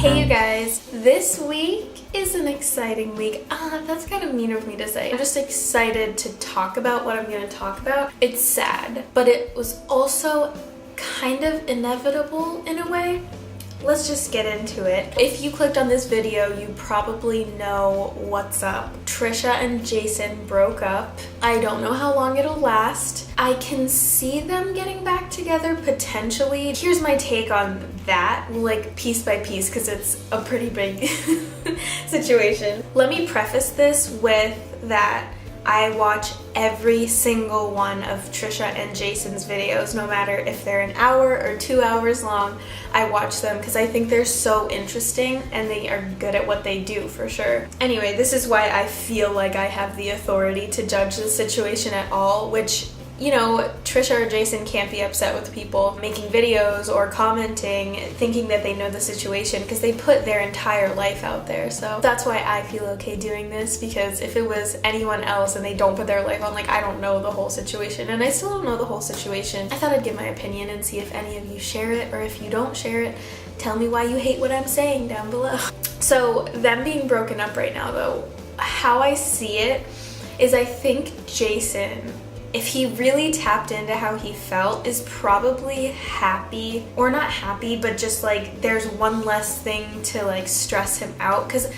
Hey you guys, this week is an exciting week. That's kind of mean of me to say. I'm just excited to talk about what I'm going to talk about. It's sad, but it was also kind of inevitable in a way. Let's just get into it. If you clicked on this video, you probably know what's up. Trisha and Jason broke up. I don't know how long it'll last. I can see them getting back together potentially. Here's my take on that, like piece by piece, because it's a pretty big situation. Let me preface this with that I watch every single one of Trisha and Jason's videos, no matter if they're an hour or 2 hours long. I watch them because I think they're so interesting and they are good at what they do for sure. Anyway, this is why I feel like I have the authority to judge the situation at all, which, you know, Trisha or Jason can't be upset with people making videos or commenting thinking that they know the situation, because they put their entire life out there. So that's why I feel okay doing this, because if it was anyone else and they don't put their life on, like, I don't know the whole situation, and I still don't know the whole situation. I thought I'd give my opinion and see if any of you share it, or if you don't share it, tell me why you hate what I'm saying down below. So them being broken up right now though, how I see it is I think Jason, if he really tapped into how he felt, is probably happy, or not happy, but just like there's one less thing to like stress him out. Because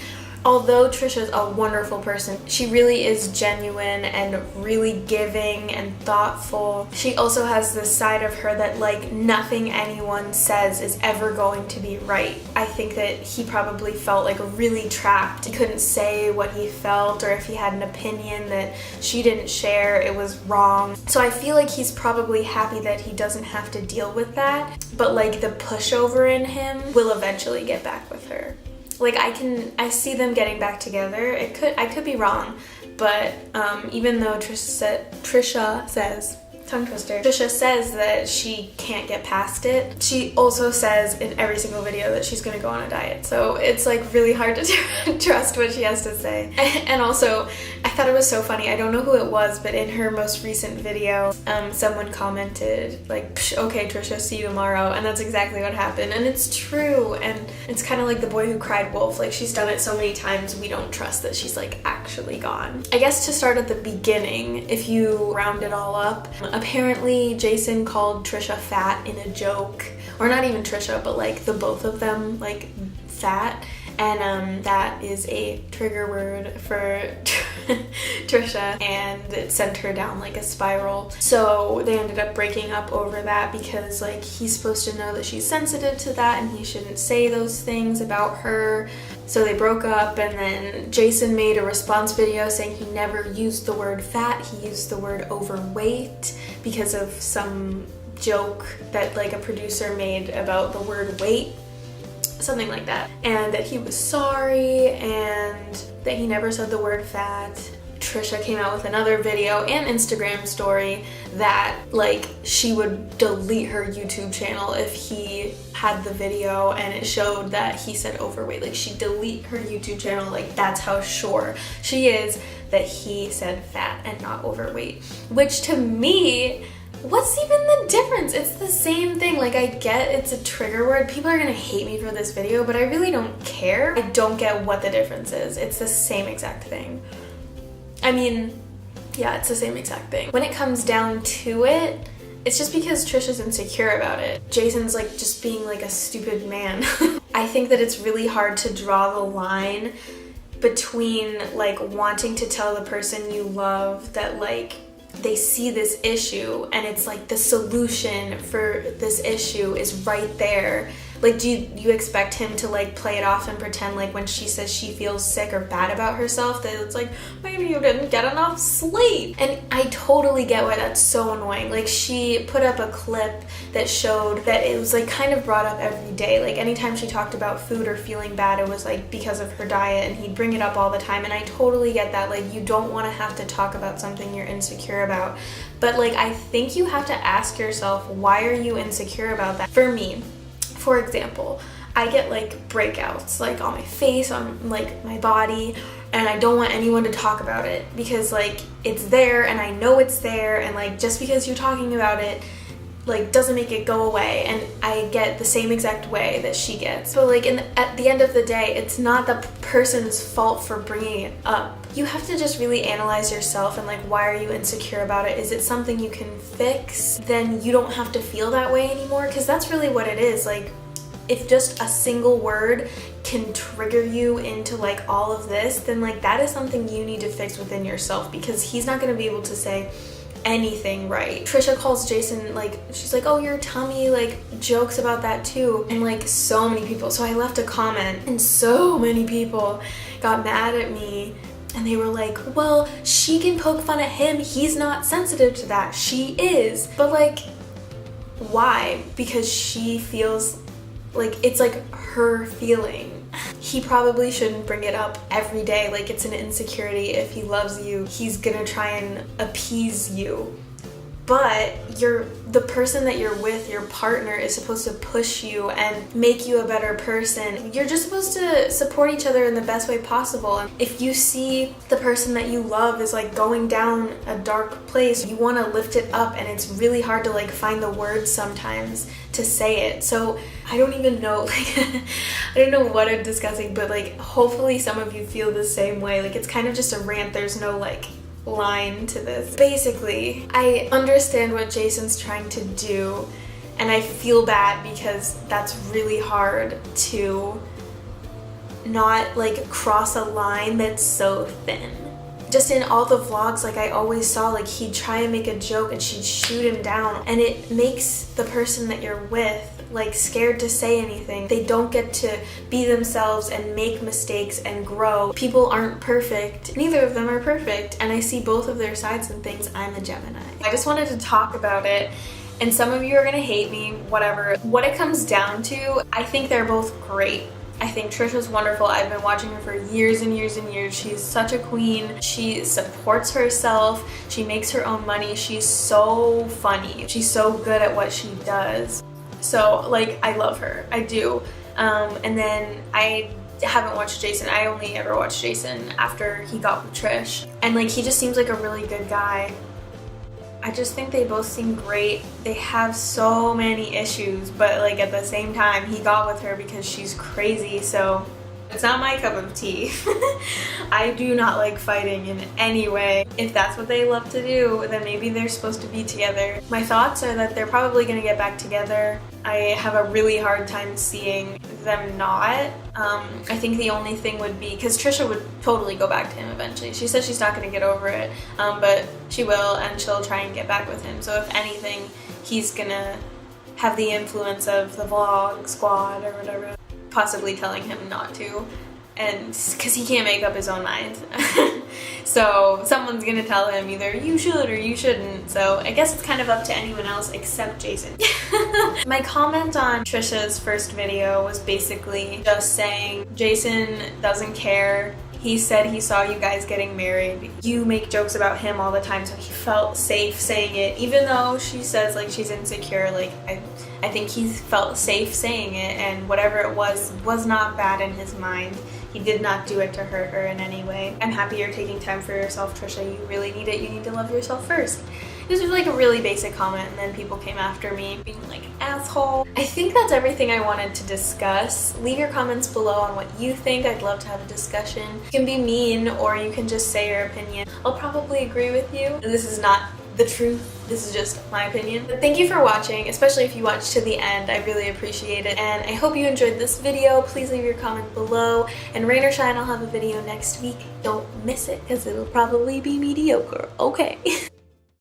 although Trisha's a wonderful person, she really is genuine and really giving and thoughtful. She also has this side of her that like nothing anyone says is ever going to be right. I think that he probably felt like really trapped. He couldn't say what he felt, or if he had an opinion that she didn't share, it was wrong. So I feel like he's probably happy that he doesn't have to deal with that, but like the pushover in him will eventually get back with her. Like I see them getting back together. I could be wrong, but even though Trisha says, tongue twister, Trisha says that she can't get past it, she also says in every single video that she's gonna go on a diet. So it's like really hard to trust what she has to say. And also, I thought it was so funny. I don't know who it was, but in her most recent video, someone commented like, okay Trisha, see you tomorrow, and that's exactly what happened. And it's true, and it's kind of like the boy who cried wolf. Like, she's done it so many times, we don't trust that she's like actually gone. I guess to start at the beginning, if you round it all up, apparently Jason called Trisha fat in a joke, or not even Trisha, but like the both of them, like fat, and that is a trigger word for Trisha, and it sent her down like a spiral. So they ended up breaking up over that, because like he's supposed to know that she's sensitive to that and he shouldn't say those things about her. So they broke up, and then Jason made a response video saying he never used the word fat, he used the word overweight because of some joke that like a producer made about the word weight, something like that, and that he was sorry and that he never said the word fat. Trisha came out with another video and Instagram story that like she would delete her YouTube channel if he had the video and it showed that he said overweight. Like, she'd delete her YouTube channel. Like, that's how sure she is that he said fat and not overweight. Which to me, what's even the difference? It's the same thing. Like, I get it's a trigger word. People are gonna hate me for this video, but I really don't care. I don't get what the difference is. It's the same exact thing. I mean, yeah, it's the same exact thing. When it comes down to it, it's just because Trisha's insecure about it. Jason's like just being like a stupid man. I think that it's really hard to draw the line between like wanting to tell the person you love that like they see this issue and it's like the solution for this issue is right there. Like, do you expect him to like play it off and pretend like when she says she feels sick or bad about herself that it's like, maybe you didn't get enough sleep? And I totally get why that's so annoying. Like, she put up a clip that showed that it was like kind of brought up every day. Like, anytime she talked about food or feeling bad, it was like because of her diet, and he'd bring it up all the time. And I totally get that. Like, you don't want to have to talk about something you're insecure about. But like, I think you have to ask yourself, why are you insecure about that? For me, for example, I get like breakouts like on my face, on like my body, and I don't want anyone to talk about it because like it's there and I know it's there, and like just because you're talking about it like doesn't make it go away. And I get get the same exact way that she gets. But like at the end of the day, it's not the person's fault for bringing it up. You have to just really analyze yourself and like, why are you insecure about it? Is it something you can fix? Then you don't have to feel that way anymore, because that's really what it is. Like, if just a single word can trigger you into like all of this, then like that is something you need to fix within yourself, because he's not going to be able to say anything right. Trisha calls Jason, like, she's like, oh, your tummy, like, jokes about that too. And like so many people, so I left a comment and so many people got mad at me, and they were like, well, she can poke fun at him, he's not sensitive to that, she is. But like, why? Because she feels like it's like her feeling. He probably shouldn't bring it up every day. Like, it's an insecurity. If he loves you, he's gonna try and appease you. But the person that you're with, your partner, is supposed to push you and make you a better person. You're just supposed to support each other in the best way possible. And if you see the person that you love is like going down a dark place, you want to lift it up, and it's really hard to like find the words sometimes to say it. So I don't even know, like, I don't know what I'm discussing, but like, hopefully some of you feel the same way. Like, it's kind of just a rant. There's no like line to this. Basically, I understand what Jason's trying to do, and I feel bad because that's really hard to not like cross a line that's so thin. Just in all the vlogs, like, I always saw like he'd try and make a joke and she'd shoot him down, and it makes the person that you're with like scared to say anything. They don't get to be themselves and make mistakes and grow. People aren't perfect. Neither of them are perfect, and I see both of their sides and things. I'm a Gemini. I just wanted to talk about it, and some of you are gonna hate me, whatever. What it comes down to, I think they're both great. I think Trisha's wonderful. I've been watching her for years and years and years. She's such a queen. She supports herself. She makes her own money. She's so funny. She's so good at what she does. So like, I love her. I do. And then I haven't watched Jason. I only ever watched Jason after he got with Trish. And like, he just seems like a really good guy. I just think they both seem great. They have so many issues, but like at the same time, he got with her because she's crazy, so it's not my cup of tea. I do not like fighting in any way. If that's what they love to do, then maybe they're supposed to be together. My thoughts are that they're probably gonna get back together. I have a really hard time seeing them not. I think the only thing would be, because Trisha would totally go back to him eventually. She says she's not gonna get over it, but she will, and she'll try and get back with him. So if anything, he's gonna have the influence of the vlog squad or whatever, possibly telling him not to, and because he can't make up his own mind. So someone's gonna tell him either you should or you shouldn't. So I guess it's kind of up to anyone else except Jason. My comment on Trisha's first video was basically just saying Jason doesn't care. He said he saw you guys getting married. You make jokes about him all the time, so he felt safe saying it. Even though she says like she's insecure, like I think he felt safe saying it, and whatever it was not bad in his mind. He did not do it to hurt her in any way. I'm happy you're taking time for yourself, Trisha. You really need it. You need to love yourself first. This was like a really basic comment, and then people came after me being like, asshole. I think that's everything I wanted to discuss. Leave your comments below on what you think. I'd love to have a discussion. You can be mean, or you can just say your opinion. I'll probably agree with you. This is not the truth. This is just my opinion. But thank you for watching, especially if you watched to the end. I really appreciate it, and I hope you enjoyed this video. Please leave your comment below, and rain or shine, I'll have a video next week. Don't miss it, because it'll probably be mediocre. Okay.